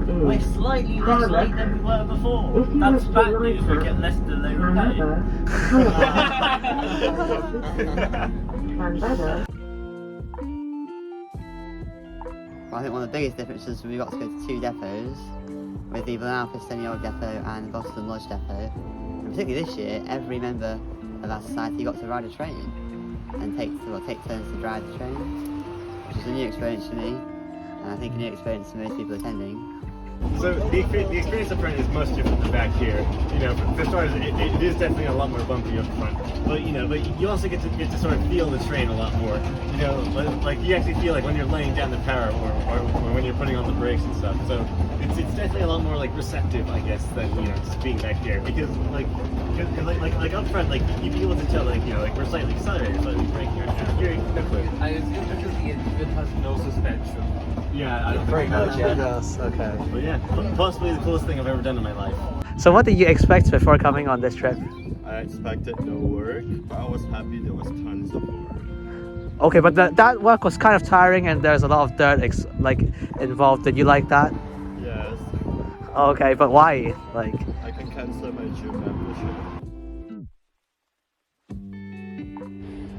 We're slightly less late than we were before. That's bad news, we get less delay pay. Well, I think one of the biggest differences is we got to go to 2 depots, with the Alpha Old depot and the Boston Lodge depot. And particularly this year, every member of our society got to ride a train and take turns to drive the train, which is a new experience for me, and I think a new experience for most people attending. So the experience up front is much different than back here. You know, for starters, it is definitely a lot more bumpy up front. But you also get to sort of feel the train a lot more. You know, like you actually feel like when you're laying down the power or when you're putting on the brakes and stuff. So it's definitely a lot more like receptive, I guess, than just being back here. Because like up front, like you'd be able to tell like we're slightly accelerated, slightly braking. You're no clue. It's interesting. It has no suspension. Yeah, I don't Very think much, yes, okay. But yeah, possibly the coolest thing I've ever done in my life. So what did you expect before coming on this trip? I expected no work, but I was happy there was tons of work. Okay, but that work was kind of tiring and there's a lot of dirt involved. Did you like that? Yes, Okay, but why? Like, I can cancel my gym membership.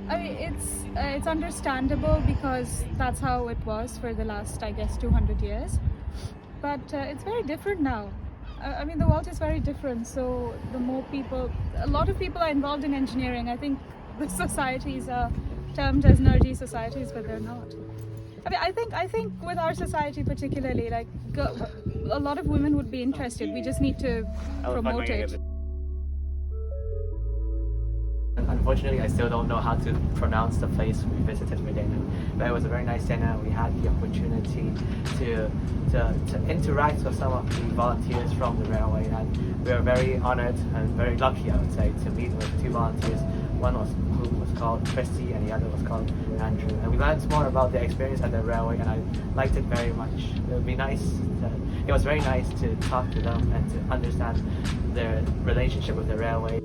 I mean, it's understandable because that's how it was for the last, I guess, 200 years. But it's very different now. I mean, the world is very different. So the more people, a lot of people are involved in engineering. I think the societies are termed as nerdy societies, but they're not. I mean, I think with our society particularly, like a lot of women would be interested. We just need to promote it. unfortunately, I still don't know how to pronounce the place we visited with dinner. But it was a very nice dinner. We had the opportunity to interact with some of the volunteers from the railway, and we were very honored and very lucky, I would say, to meet with two volunteers. One who was called Christy and the other was called Andrew. And we learned more about their experience at the railway, and I liked it very much. It was very nice to talk to them and to understand their relationship with the railway.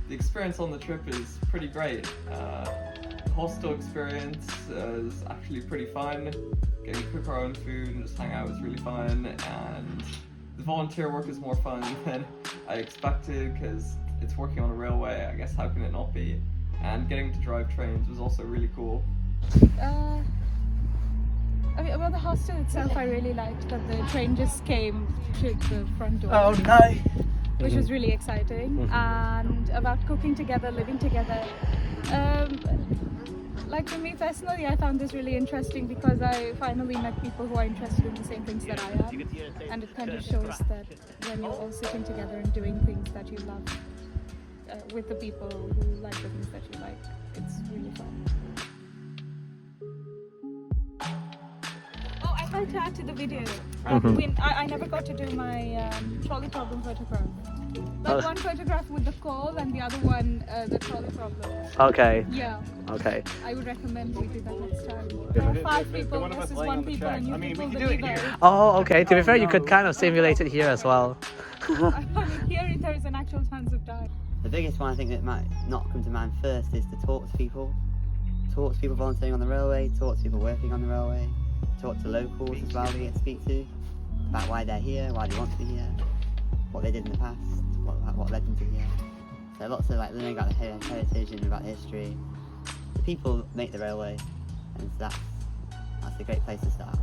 The experience on the trip is pretty great. The hostel experience is actually pretty fun. Getting to cook our own food and just hang out was really fun, and the volunteer work is more fun than I expected because it's working on a railway. I guess how can it not be? And getting to drive trains was also really cool. I mean, about the hostel itself, I really liked that the train just came to the front door. Oh no! Which was really exciting. And about cooking together, living together. Like for me personally, I found this really interesting because I finally met people who are interested in the same things that I am. And it kind of shows that when you're all sitting together and doing things that you love with the people who like the things that you like, it's really fun. Oh, I'd like to add to the video. I never got to do my trolley problem photograph. Like one photograph with the call and the other one the trolley problem. Okay. Yeah. Okay. I would recommend we do that next time. There are 5 people versus 1 people and you people deliver. Oh, okay. To be fair, you could kind of simulate it here as well. I mean, here there is an actual tons of time. The biggest one I think that might not come to mind first is to talk to people. Talk to people volunteering on the railway, talk to people working on the railway, talk to locals as well we get to speak to, about why they're here, why they want to be here, what they did in the past, what led them to here. So lots of learning about the heritage and about the history. The people make the railway, and that's a great place to start.